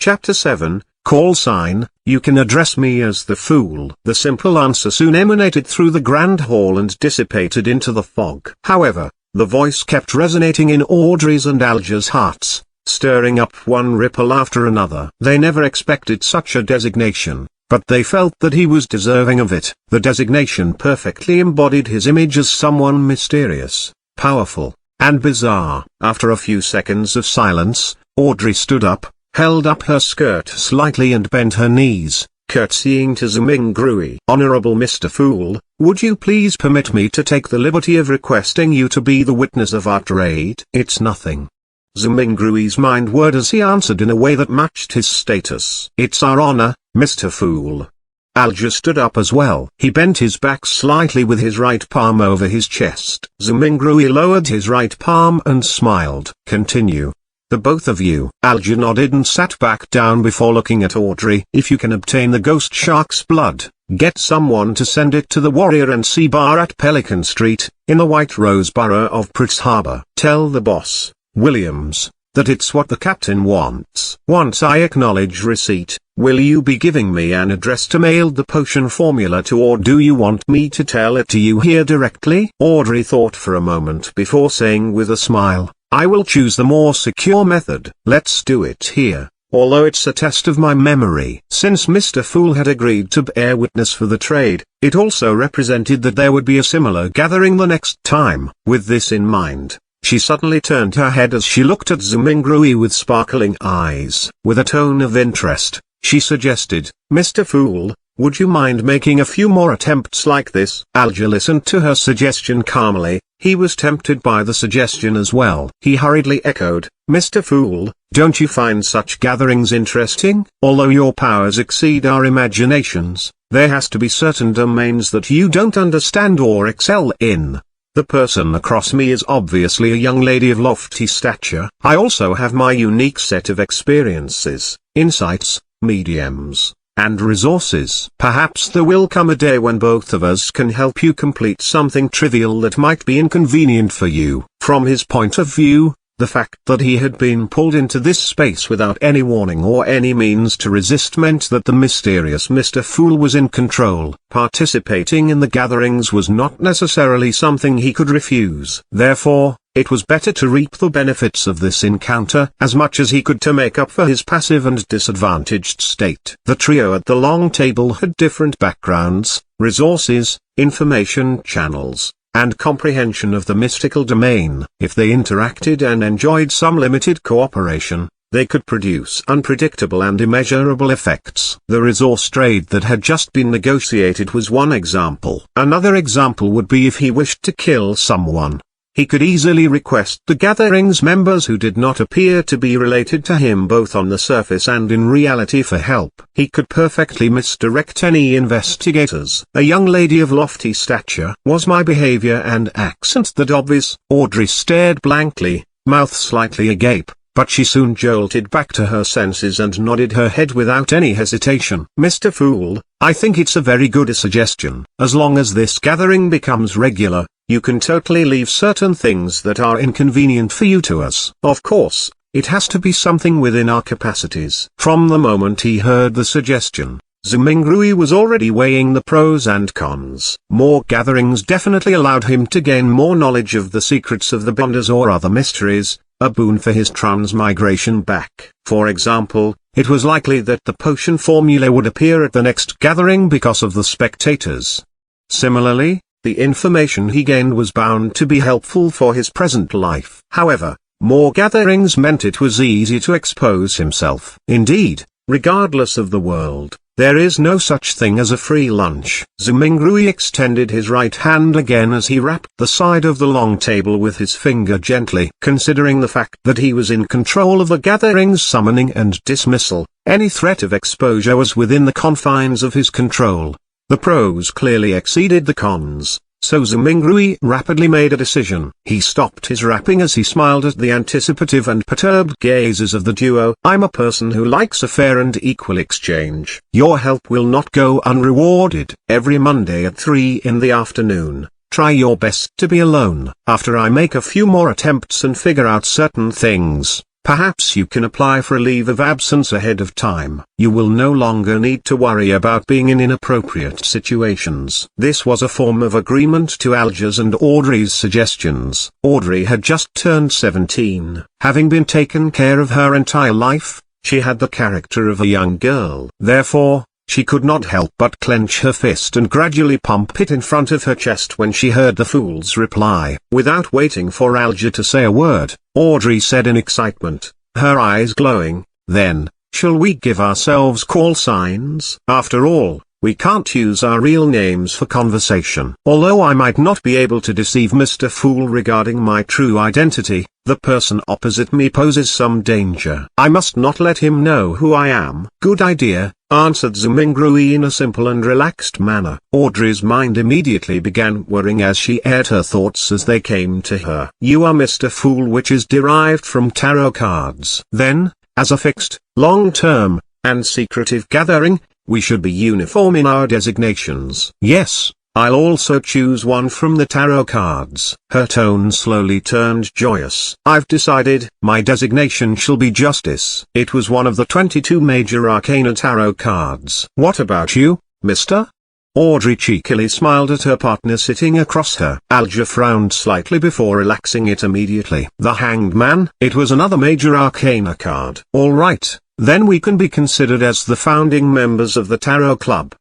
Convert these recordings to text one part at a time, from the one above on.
Chapter 7, Call Sign. You can address me as the Fool. The simple answer soon emanated through the grand hall and dissipated into the fog. However, the voice kept resonating in Audrey's and Alger's hearts, stirring up one ripple after another. They never expected such a designation, but they felt that he was deserving of it. The designation perfectly embodied his image as someone mysterious, powerful, and bizarre. After a few seconds of silence, Audrey stood up, held up her skirt slightly and bent her knees, curtsying to Zhou Mingrui. "Honorable Mr. Fool, would you please permit me to take the liberty of requesting you to be the witness of our trade?" "It's nothing." Zhou Mingrui's mind whirred as he answered in a way that matched his status. "It's our honor, Mr. Fool." Alger stood up as well. He bent his back slightly with his right palm over his chest. Zhou Mingrui lowered his right palm and smiled. "Continue. The both of you." Alger nodded and sat back down before looking at Audrey. "If you can obtain the ghost shark's blood, get someone to send it to the Warrior and Sea Bar at Pelican Street, in the White Rose Borough of Pritz Harbor. Tell the boss, Williams, that it's what the captain wants. Once I acknowledge receipt, will you be giving me an address to mail the potion formula to, or do you want me to tell it to you here directly?" Audrey thought for a moment before saying with a smile, "I will choose the more secure method. Let's do it here, although it's a test of my memory." Since Mr. Fool had agreed to bear witness for the trade, it also represented that there would be a similar gathering the next time. With this in mind, she suddenly turned her head as she looked at Zhou Mingrui with sparkling eyes. With a tone of interest, she suggested, "Mr. Fool, would you mind making a few more attempts like this?" Alger listened to her suggestion calmly. He was tempted by the suggestion as well. He hurriedly echoed, "Mr. Fool, don't you find such gatherings interesting? Although your powers exceed our imaginations, there has to be certain domains that you don't understand or excel in. The person across me is obviously a young lady of lofty stature. I also have my unique set of experiences, insights, mediums, and resources. Perhaps there will come a day when both of us can help you complete something trivial that might be inconvenient for you." From his point of view, the fact that he had been pulled into this space without any warning or any means to resist meant that the mysterious Mr. Fool was in control. Participating in the gatherings was not necessarily something he could refuse. Therefore, it was better to reap the benefits of this encounter as much as he could to make up for his passive and disadvantaged state. The trio at the long table had different backgrounds, resources, information channels, and comprehension of the mystical domain. If they interacted and enjoyed some limited cooperation, they could produce unpredictable and immeasurable effects. The resource trade that had just been negotiated was one example. Another example would be if he wished to kill someone. He could easily request the gathering's members who did not appear to be related to him both on the surface and in reality for help. He could perfectly misdirect any investigators. "A young lady of lofty stature." Was my behavior and accent that obvious? Audrey stared blankly, mouth slightly agape, but she soon jolted back to her senses and nodded her head without any hesitation. "Mr. Fool, I think it's a very good suggestion. As long as this gathering becomes regular, you can totally leave certain things that are inconvenient for you to us. Of course, it has to be something within our capacities." From the moment he heard the suggestion, Zhou Mingrui was already weighing the pros and cons. More gatherings definitely allowed him to gain more knowledge of the secrets of the bonders or other mysteries, a boon for his transmigration back. For example, it was likely that the potion formula would appear at the next gathering because of the spectators. Similarly, the information he gained was bound to be helpful for his present life. However, more gatherings meant it was easy to expose himself. Indeed, regardless of the world, there is no such thing as a free lunch. Zhou Mingrui extended his right hand again as he rapped the side of the long table with his finger gently. Considering the fact that he was in control of the gathering's summoning and dismissal, any threat of exposure was within the confines of his control. The pros clearly exceeded the cons, so Zhou Mingrui rapidly made a decision. He stopped his rapping as he smiled at the anticipative and perturbed gazes of the duo. "I'm a person who likes a fair and equal exchange. Your help will not go unrewarded. Every Monday at 3 in the afternoon, try your best to be alone. After I make a few more attempts and figure out certain things, Perhaps you can apply for a leave of absence ahead of time. You will no longer need to worry about being in inappropriate situations. This was a form of agreement to Alger's and Audrey's suggestions. Audrey had just turned 17. Having been taken care of her entire life, she had the character of a young girl. Therefore, she could not help but clench her fist and gradually pump it in front of her chest when she heard the fool's reply. Without waiting for Alger to say a word, Audrey said in excitement, her eyes glowing, "Then, shall we give ourselves call signs? After all, we can't use our real names for conversation. Although I might not be able to deceive Mr. Fool regarding my true identity, the person opposite me poses some danger. I must not let him know who I am." "Good idea," answered Zhou Mingrui in a simple and relaxed manner. Audrey's mind immediately began whirring as she aired her thoughts as they came to her. "You are Mr. Fool, which is derived from tarot cards. Then, as a fixed, long-term, and secretive gathering, we should be uniform in our designations." "Yes, I'll also choose one from the tarot cards." Her tone slowly turned joyous. "I've decided. My designation shall be Justice." It was one of the 22 major arcana tarot cards. "What about you, mister?" Audrey cheekily smiled at her partner sitting across her. Alger frowned slightly before relaxing it immediately. "The Hanged Man." It was another major arcana card. "All right. Then we can be considered as the founding members of the Tarot Club."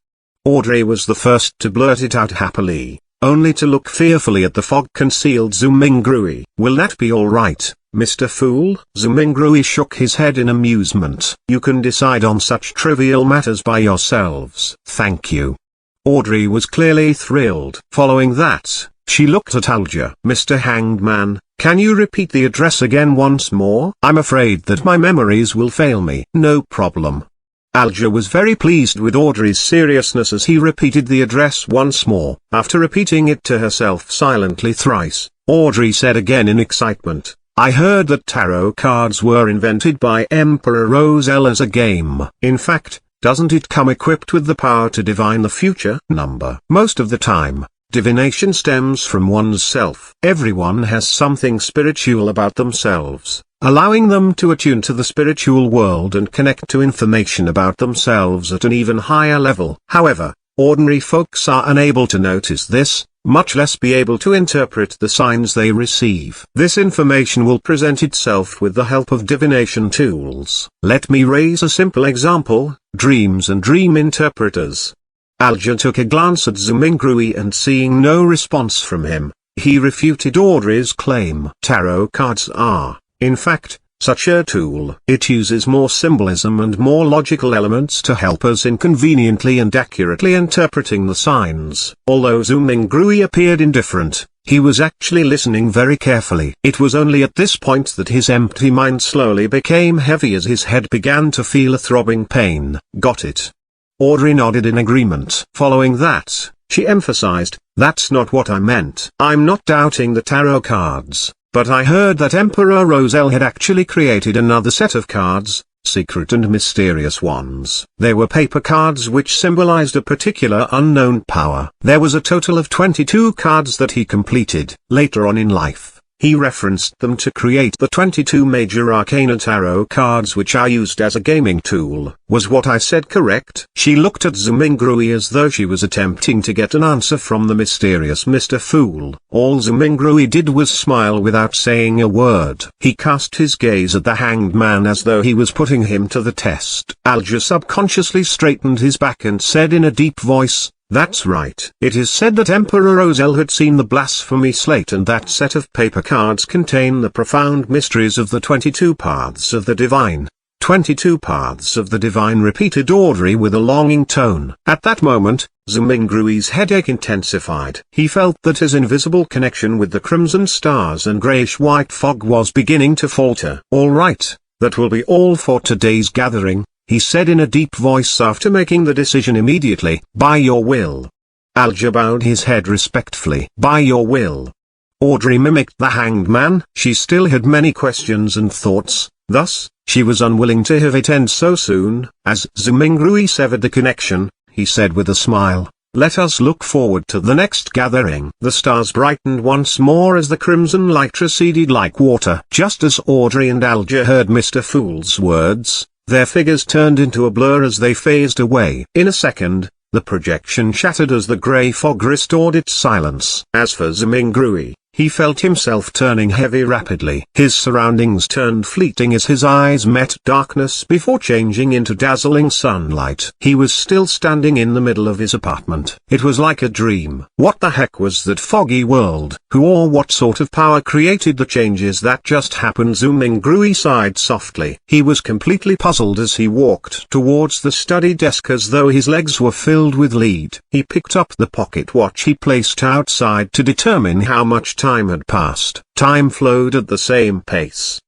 Audrey was the first to blurt it out happily, only to look fearfully at the fog-concealed Zhou Mingrui. "Will that be all right, Mr. Fool?" Zhou Mingrui shook his head in amusement. "You can decide on such trivial matters by yourselves." "Thank you." Audrey was clearly thrilled. Following that, she looked at Alger. "Mr. Hanged Man, can you repeat the address again once more? I'm afraid that my memories will fail me." "No problem." Alger was very pleased with Audrey's seriousness as he repeated the address once more. After repeating it to herself silently thrice, Audrey said again in excitement, "I heard that tarot cards were invented by Emperor Roselle as a game. In fact, doesn't it come equipped with the power to divine the future number? Most of the time, divination stems from one's self. Everyone has something spiritual about themselves, allowing them to attune to the spiritual world and connect to information about themselves at an even higher level. However, ordinary folks are unable to notice this, much less be able to interpret the signs they receive. This information will present itself with the help of divination tools. Let me raise a simple example: dreams and dream interpreters. Alger took a glance at Zhou Mingrui and seeing no response from him, he refuted Audrey's claim. Tarot cards are, in fact, such a tool. It uses more symbolism and more logical elements to help us in conveniently and accurately interpreting the signs. Although Zhou Mingrui appeared indifferent, he was actually listening very carefully. It was only at this point that his empty mind slowly became heavy as his head began to feel a throbbing pain. "Got it." Audrey nodded in agreement. Following that, she emphasized, "That's not what I meant. I'm not doubting the tarot cards, but I heard that Emperor Roselle had actually created another set of cards, secret and mysterious ones. They were paper cards which symbolized a particular unknown power. There was a total of 22 cards that he completed. Later on in life, he referenced them to create the 22 major arcana tarot cards which are used as a gaming tool. Was what I said correct?" She looked at Zhou Mingrui as though she was attempting to get an answer from the mysterious Mr. Fool. All Zhou Mingrui did was smile without saying a word. He cast his gaze at the Hanged Man as though he was putting him to the test. Alger subconsciously straightened his back and said in a deep voice, "That's right. It is said that Emperor Roselle had seen the blasphemy slate, and that set of paper cards contain the profound mysteries of the 22 paths of the divine." 22 paths of the divine, repeated Audrey with a longing tone. At that moment, Zhou Mingrui's headache intensified. He felt that his invisible connection with the crimson stars and greyish-white fog was beginning to falter. "All right, that will be all for today's gathering," he said in a deep voice after making the decision immediately. "By your will." Alger bowed his head respectfully. "By your will." Audrey mimicked the Hanged Man. She still had many questions and thoughts, thus, she was unwilling to have it end so soon. As Zhou Mingrui severed the connection, he said with a smile, let us look forward to the next gathering. The stars brightened once more as the crimson light receded like water. Just as Audrey and Alger heard Mr. Fool's words, their figures turned into a blur as they phased away. In a second, the projection shattered as the grey fog restored its silence. As for Zhou Mingrui, he felt himself turning heavy rapidly. His surroundings turned fleeting as his eyes met darkness before changing into dazzling sunlight. He was still standing in the middle of his apartment. It was like a dream. What the heck was that foggy world? Who or what sort of power created the changes that just happened? Zhou Mingrui sighed softly. He was completely puzzled as he walked towards the study desk as though his legs were filled with lead. He picked up the pocket watch he placed outside to determine how much time had passed. Time flowed at the same pace.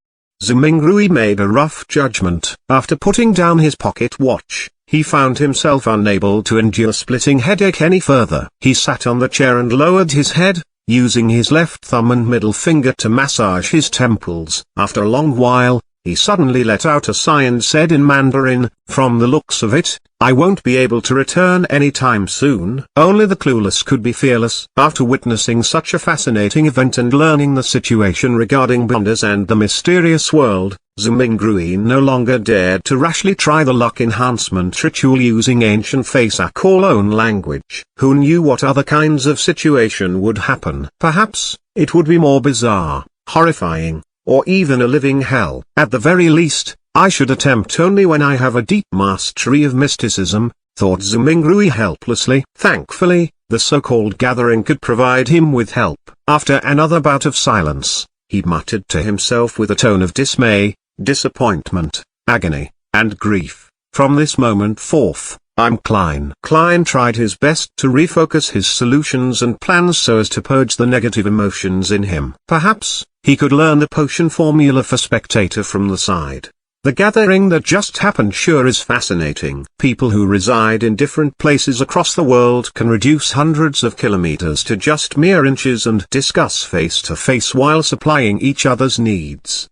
Zhou Mingrui made a rough judgment. After putting down his pocket watch, he found himself unable to endure splitting headache any further. He sat on the chair and lowered his head, using his left thumb and middle finger to massage his temples. After a long while, he suddenly let out a sigh and said in Mandarin, "From the looks of it, I won't be able to return anytime soon." Only the clueless could be fearless. After witnessing such a fascinating event and learning the situation regarding blunders and the mysterious world, Zhou Mingrui no longer dared to rashly try the luck enhancement ritual using ancient Faceak own language. Who knew what other kinds of situation would happen? Perhaps, it would be more bizarre, horrifying, or even a living hell. At the very least, I should attempt only when I have a deep mastery of mysticism, thought Zhou Mingrui helplessly. Thankfully, the so-called gathering could provide him with help. After another bout of silence, he muttered to himself with a tone of dismay, disappointment, agony, and grief, "From this moment forth, I'm Klein." Klein tried his best to refocus his solutions and plans so as to purge the negative emotions in him. Perhaps, he could learn the potion formula for spectator from the side. The gathering that just happened sure is fascinating. People who reside in different places across the world can reduce hundreds of kilometers to just mere inches and discuss face to face while supplying each other's needs.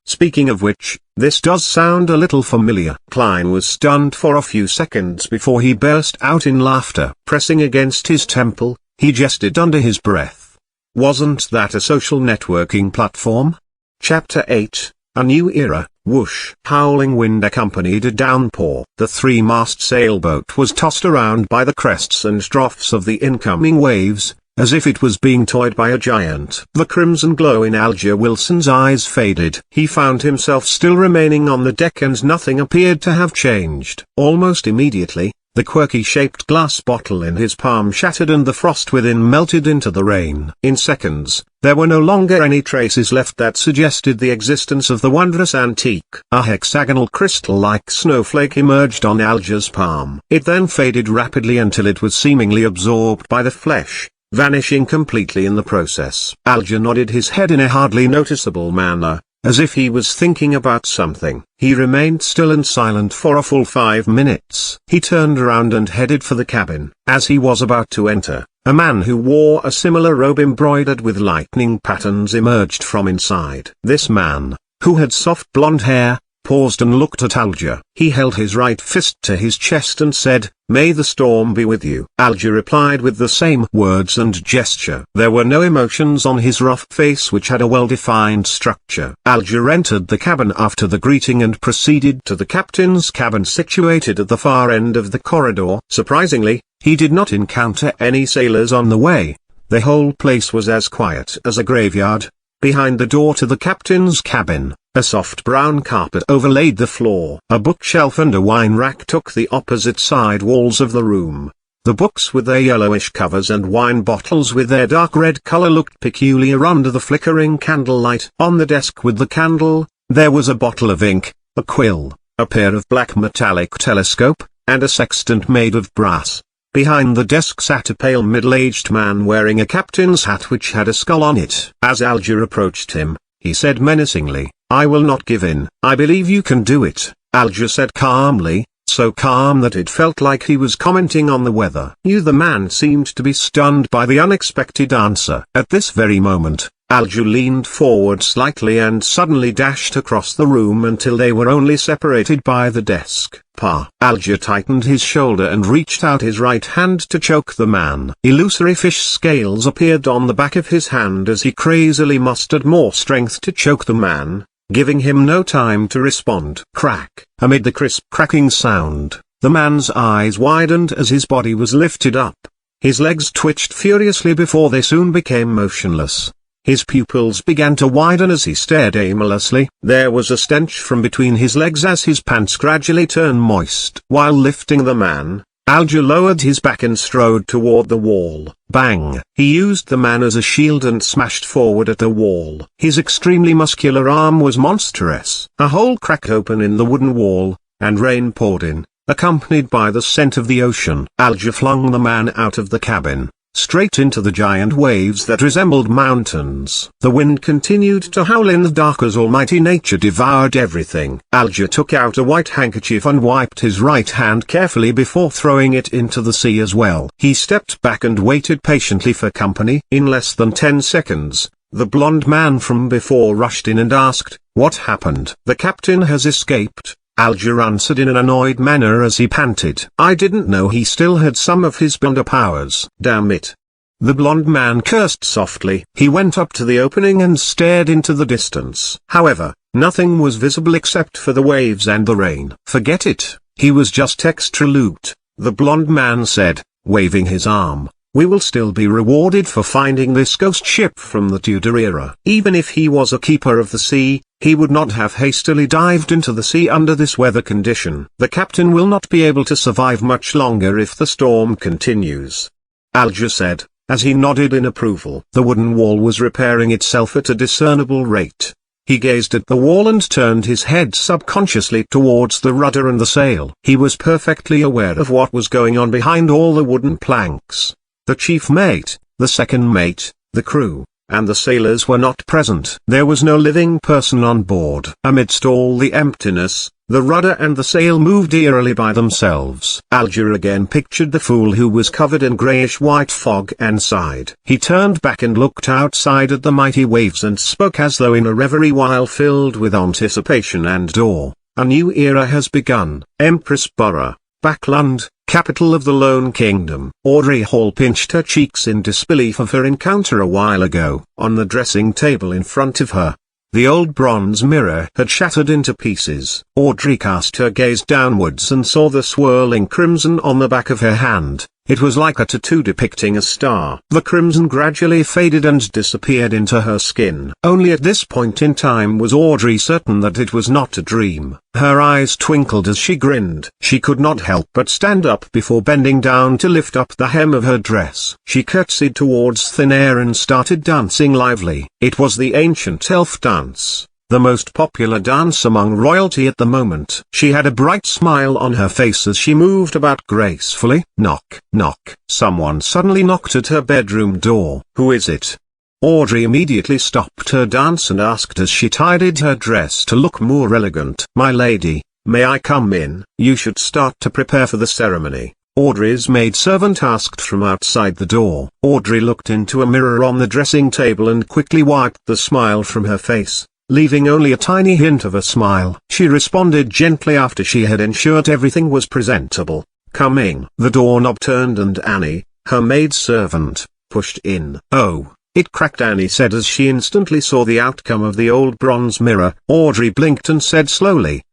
Speaking of which, this does sound a little familiar. Klein was stunned for a few seconds before he burst out in laughter. Pressing against his temple, he gestured under his breath. Wasn't that a social networking platform? Chapter 8, A New Era. Whoosh! Howling wind accompanied a downpour. The three-mast sailboat was tossed around by the crests and troughs of the incoming waves, as if it was being toyed by a giant. The crimson glow in Alger Wilson's eyes faded. He found himself still remaining on the deck and nothing appeared to have changed. Almost immediately, the quirky-shaped glass bottle in his palm shattered and the frost within melted into the rain. In seconds, there were no longer any traces left that suggested the existence of the wondrous antique. A hexagonal crystal-like snowflake emerged on Alger's palm. It then faded rapidly until it was seemingly absorbed by the flesh, vanishing completely in the process. Alger nodded his head in a hardly noticeable manner, as if he was thinking about something. He remained still and silent for a full 5 minutes. He turned around and headed for the cabin. As he was about to enter, a man who wore a similar robe embroidered with lightning patterns emerged from inside. This man, who had soft blonde hair, paused and looked at Alger. He held his right fist to his chest and said, "May the storm be with you." Alger replied with the same words and gesture. There were no emotions on his rough face which had a well-defined structure. Alger entered the cabin after the greeting and proceeded to the captain's cabin situated at the far end of the corridor. Surprisingly, he did not encounter any sailors on the way. The whole place was as quiet as a graveyard. Behind the door to the captain's cabin, a soft brown carpet overlaid the floor. A bookshelf and a wine rack took the opposite side walls of the room. The books with their yellowish covers and wine bottles with their dark red color looked peculiar under the flickering candlelight. On the desk with the candle, there was a bottle of ink, a quill, a pair of black metallic telescope, and a sextant made of brass. Behind the desk sat a pale middle-aged man wearing a captain's hat which had a skull on it. As Alger approached him, he said menacingly, "I will not give in." "I believe you can do it," Alger said calmly, so calm that it felt like he was commenting on the weather. The man seemed to be stunned by the unexpected answer. At this very moment, Alju leaned forward slightly and suddenly dashed across the room until they were only separated by the desk. Alju tightened his shoulder and reached out his right hand to choke the man. Illusory fish scales appeared on the back of his hand as he crazily mustered more strength to choke the man, giving him no time to respond. Crack! Amid the crisp cracking sound, the man's eyes widened as his body was lifted up. His legs twitched furiously before they soon became motionless. His pupils began to widen as he stared aimlessly. There was a stench from between his legs as his pants gradually turned moist. While lifting the man, Alju lowered his back and strode toward the wall. Bang! He used the man as a shield and smashed forward at the wall. His extremely muscular arm was monstrous. A hole cracked open in the wooden wall, and rain poured in, accompanied by the scent of the ocean. Alju flung the man out of the cabin, straight into the giant waves that resembled mountains. The wind continued to howl in the dark as almighty nature devoured everything. Alju took out a white handkerchief and wiped his right hand carefully before throwing it into the sea as well. He stepped back and waited patiently for company. In less than 10 seconds, the blond man from before rushed in and asked, "What happened?" "The captain has escaped," Alju answered in an annoyed manner as he panted. "I didn't know he still had some of his bonder powers." "Damn it." The blond man cursed softly. He went up to the opening and stared into the distance. However, nothing was visible except for the waves and the rain. "Forget it, he was just extra loot," the blond man said, waving his arm. "We will still be rewarded for finding this ghost ship from the Tudor era." Even if he was a keeper of the sea, he would not have hastily dived into the sea under this weather condition. "The captain will not be able to survive much longer if the storm continues," Alju said, as he nodded in approval. The wooden wall was repairing itself at a discernible rate. He gazed at the wall and turned his head subconsciously towards the rudder and the sail. He was perfectly aware of what was going on behind all the wooden planks. The chief mate, the second mate, the crew, and the sailors were not present. There was no living person on board. Amidst all the emptiness, the rudder and the sail moved eerily by themselves. Alju again pictured the fool who was covered in greyish-white fog and sighed. He turned back and looked outside at the mighty waves and spoke as though in a reverie while filled with anticipation and awe. "A new era has begun. Empress Borough, Backland, capital of the Lone Kingdom." Audrey Hall pinched her cheeks in disbelief of her encounter a while ago. On the dressing table in front of her, the old bronze mirror had shattered into pieces. Audrey cast her gaze downwards and saw the swirling crimson on the back of her hand. It was like a tattoo depicting a star. The crimson gradually faded and disappeared into her skin. Only at this point in time was Audrey certain that it was not a dream. Her eyes twinkled as she grinned. She could not help but stand up before bending down to lift up the hem of her dress. She curtsied towards thin air and started dancing lively. It was the ancient elf dance, the most popular dance among royalty at the moment. She had a bright smile on her face as she moved about gracefully. Knock, knock. Someone suddenly knocked at her bedroom door. "Who is it?" Audrey immediately stopped her dance and asked as she tidied her dress to look more elegant. "My lady, may I come in?" "You should start to prepare for the ceremony," Audrey's maidservant asked from outside the door. Audrey looked into a mirror on the dressing table and quickly wiped the smile from her face, leaving only a tiny hint of a smile. She responded gently after she had ensured everything was presentable. "Coming." The doorknob turned and Annie, her maidservant, pushed in. "Oh, it cracked," Annie said as she instantly saw the outcome of the old bronze mirror. Audrey blinked and said slowly,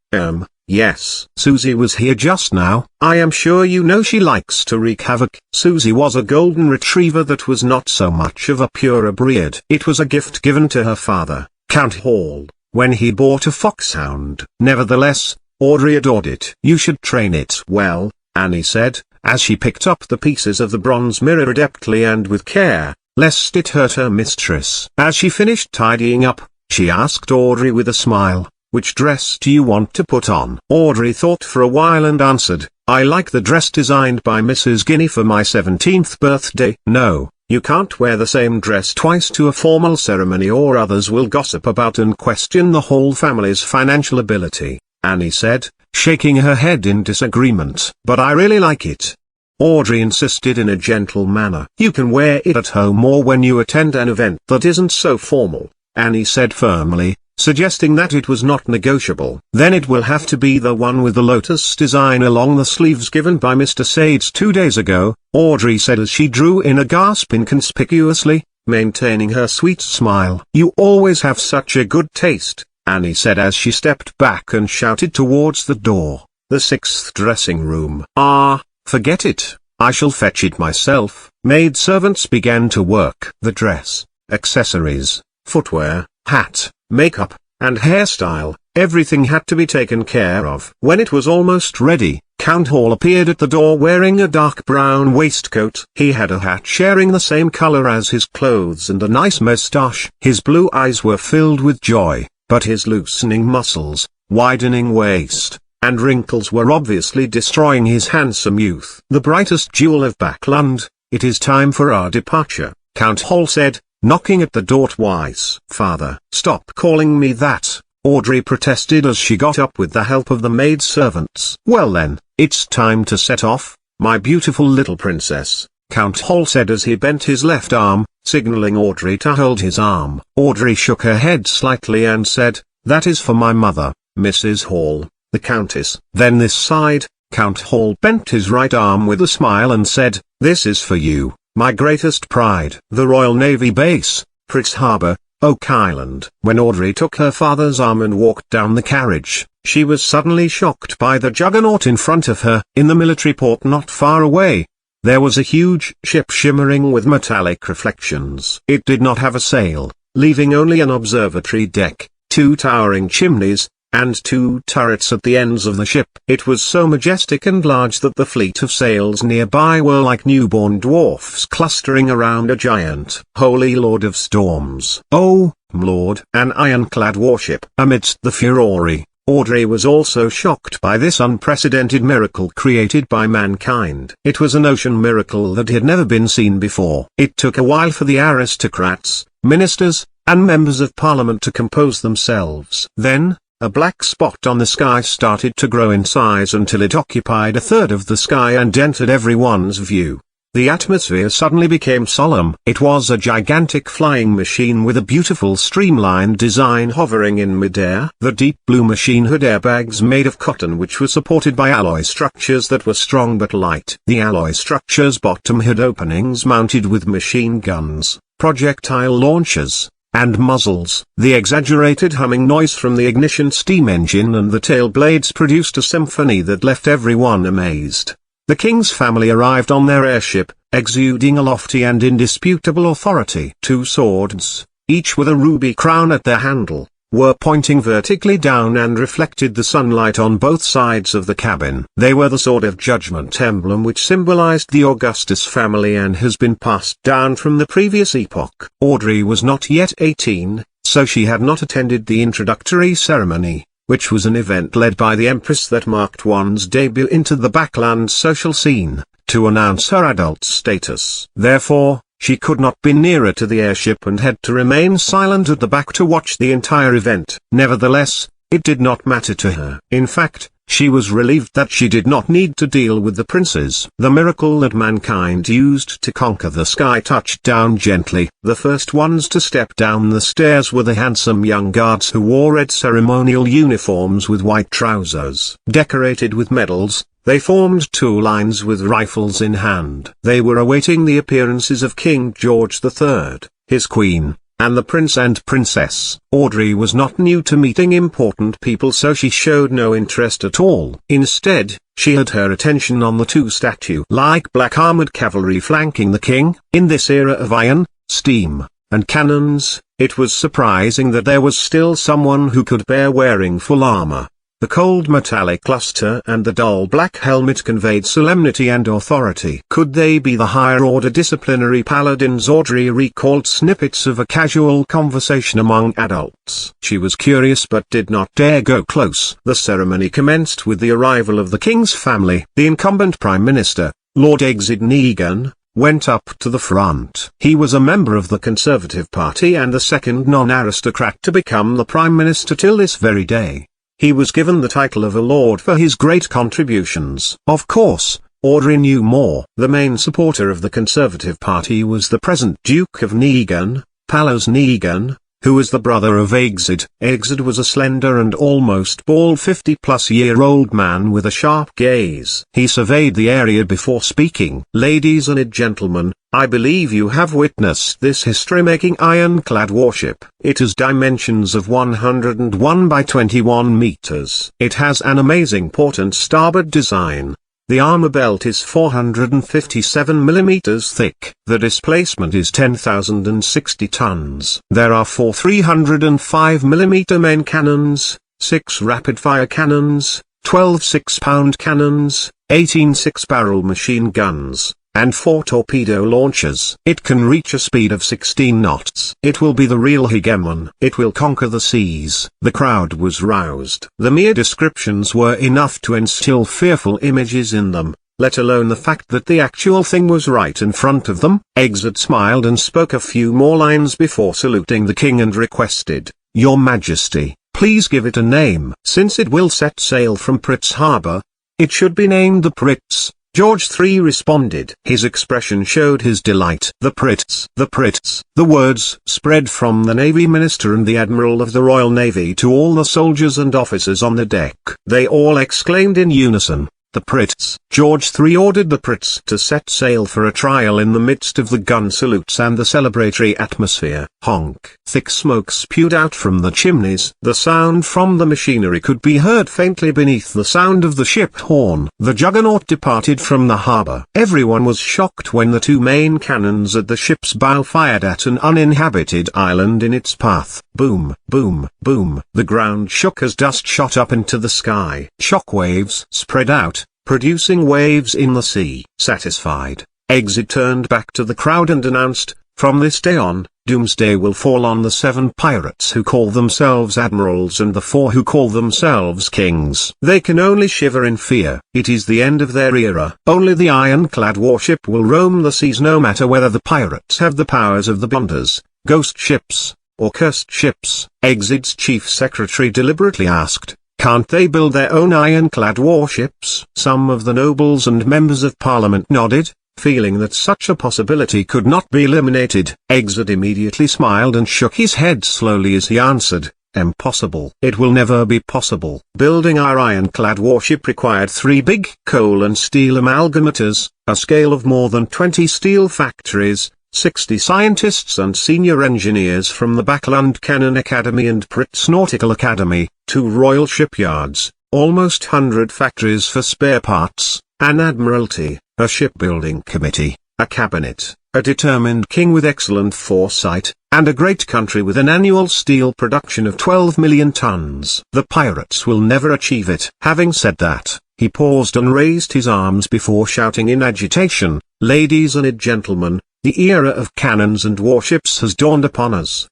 yes. Susie was here just now. I am sure you know she likes to wreak havoc." Susie was a golden retriever that was not so much of a pure breed. It was a gift given to her father, Count Hall, when he bought a foxhound. Nevertheless, Audrey adored it. "You should train it well," Annie said, as she picked up the pieces of the bronze mirror adeptly and with care, lest it hurt her mistress. As she finished tidying up, she asked Audrey with a smile, "Which dress do you want to put on?" Audrey thought for a while and answered, "I like the dress designed by Mrs. Guinea for my 17th birthday." "No, you can't wear the same dress twice to a formal ceremony or others will gossip about and question the whole family's financial ability," Annie said, shaking her head in disagreement. "But I really like it." Audrey insisted in a gentle manner. You can wear it at home or when you attend an event that isn't so formal, Annie said firmly, suggesting that it was not negotiable. Then it will have to be the one with the lotus design along the sleeves given by Mr. Sades 2 days ago, Audrey said as she drew in a gasp inconspicuously, maintaining her sweet smile. You always have such a good taste, Annie said as she stepped back and shouted towards the door, the 6th dressing room. Ah, forget it, I shall fetch it myself. Maid servants began to work. The dress, accessories, footwear, hat, makeup, and hairstyle, everything had to be taken care of. When it was almost ready, Count Hall appeared at the door wearing a dark brown waistcoat. He had a hat sharing the same color as his clothes and a nice moustache. His blue eyes were filled with joy, but his loosening muscles, widening waist, and wrinkles were obviously destroying his handsome youth. The brightest jewel of Backland, it is time for our departure, Count Hall said, knocking at the door twice. Father, stop calling me that, Audrey protested as she got up with the help of the maid servants. Well then, it's time to set off, my beautiful little princess, Count Hall said as he bent his left arm, signaling Audrey to hold his arm. Audrey shook her head slightly and said, that is for my mother, Mrs. Hall, the Countess. Then this side, Count Hall bent his right arm with a smile and said, this is for you, my greatest pride. The Royal Navy Base, Fritz Harbor, Oak Island. When Audrey took her father's arm and walked down the carriage, she was suddenly shocked by the juggernaut in front of her. In the military port not far away, there was a huge ship shimmering with metallic reflections. It did not have a sail, leaving only an observatory deck, 2 towering chimneys, and 2 turrets at the ends of the ship. It was so majestic and large that the fleet of sails nearby were like newborn dwarfs clustering around a giant. Holy Lord of Storms. Oh, Lord. An ironclad warship. Amidst the furore, Audrey was also shocked by this unprecedented miracle created by mankind. It was an ocean miracle that had never been seen before. It took a while for the aristocrats, ministers, and members of parliament to compose themselves. Then, a black spot on the sky started to grow in size until it occupied a third of the sky and entered everyone's view. The atmosphere suddenly became solemn. It was a gigantic flying machine with a beautiful streamlined design hovering in midair. The deep blue machine had airbags made of cotton which were supported by alloy structures that were strong but light. The alloy structures' bottom had openings mounted with machine guns, projectile launchers, and muzzles. The exaggerated humming noise from the ignition steam engine and the tail blades produced a symphony that left everyone amazed. The king's family arrived on their airship, exuding a lofty and indisputable authority. 2 swords, each with a ruby crown at their handle, were pointing vertically down and reflected the sunlight on both sides of the cabin. They were the Sword of Judgment emblem which symbolized the Augustus family and has been passed down from the previous epoch. Audrey was not yet 18, so she had not attended the introductory ceremony, which was an event led by the Empress that marked one's debut into the Backland social scene, to announce her adult status. Therefore, she could not be nearer to the airship and had to remain silent at the back to watch the entire event. Nevertheless, it did not matter to her. In fact, she was relieved that she did not need to deal with the princes. The miracle that mankind used to conquer the sky touched down gently. The first ones to step down the stairs were the handsome young guards who wore red ceremonial uniforms with white trousers. Decorated with medals, they formed 2 lines with rifles in hand. They were awaiting the appearances of King George III, his queen, and the prince and princess. Audrey was not new to meeting important people, so she showed no interest at all. Instead, she had her attention on the 2 statue-like black armored cavalry flanking the king. In this era of iron, steam, and cannons, it was surprising that there was still someone who could bear wearing full armor. The cold metallic luster and the dull black helmet conveyed solemnity and authority. Could they be the higher-order disciplinary paladins? Audrey recalled snippets of a casual conversation among adults. She was curious but did not dare go close. The ceremony commenced with the arrival of the king's family. The incumbent prime minister, Lord Exidnegan, went up to the front. He was a member of the Conservative Party and the second non-aristocrat to become the prime minister till this very day. He was given the title of a lord for his great contributions. Of course, Audrey knew more. The main supporter of the Conservative Party was the present Duke of Negan, Palos Negan, who was the brother of Exid. Exid was a slender and almost bald 50-plus-year-old man with a sharp gaze. He surveyed the area before speaking. Ladies and gentlemen, I believe you have witnessed this history-making ironclad warship. It has dimensions of 101 by 21 meters. It has an amazing port and starboard design. The armor belt is 457 millimeters thick. The displacement is 10,060 tons. There are 4 305 millimeter main cannons, 6 rapid-fire cannons, 12 6-pound cannons, 18 6-barrel machine guns, and 4 torpedo launchers. It can reach a speed of 16 knots. It will be the real hegemon. It will conquer the seas. The crowd was roused. The mere descriptions were enough to instill fearful images in them, let alone the fact that the actual thing was right in front of them. Exit smiled and spoke a few more lines before saluting the king and requested, "Your Majesty, please give it a name. Since it will set sail from Pritz Harbor, it should be named the Pritz." George III responded. His expression showed his delight. The Pritz. The Pritz. The words spread from the Navy Minister and the Admiral of the Royal Navy to all the soldiers and officers on the deck. They all exclaimed in unison, "The Pritz." George III ordered the Pritz to set sail for a trial in the midst of the gun salutes and the celebratory atmosphere. Honk. Thick smoke spewed out from the chimneys. The sound from the machinery could be heard faintly beneath the sound of the ship horn. The juggernaut departed from the harbor. Everyone was shocked when the 2 main cannons at the ship's bow fired at an uninhabited island in its path. Boom, boom, boom. The ground shook as dust shot up into the sky. Shock waves spread out, producing waves in the sea. Satisfied, Exit turned back to the crowd and announced, "From this day on, doomsday will fall on the 7 pirates who call themselves admirals and the 4 who call themselves kings. They can only shiver in fear. It is the end of their era. Only the ironclad warship will roam the seas, no matter whether the pirates have the powers of the bonders, ghost ships, or cursed ships." Exit's chief secretary deliberately asked, "Can't they build their own ironclad warships?" Some of the nobles and members of parliament nodded, feeling that such a possibility could not be eliminated. Exit immediately smiled and shook his head slowly as he answered, "Impossible. It will never be possible." Building our ironclad warship required 3 big coal and steel amalgamators, a scale of more than 20 steel factories, 60 scientists and senior engineers from the Backlund Cannon Academy and Pritz Nautical Academy, 2 royal shipyards, almost 100 factories for spare parts, an admiralty, a shipbuilding committee, a cabinet, a determined king with excellent foresight, and a great country with an annual steel production of 12 million tons. The pirates will never achieve it. Having said that, he paused and raised his arms before shouting in agitation, "Ladies and gentlemen, the era of cannons and warships has dawned upon us.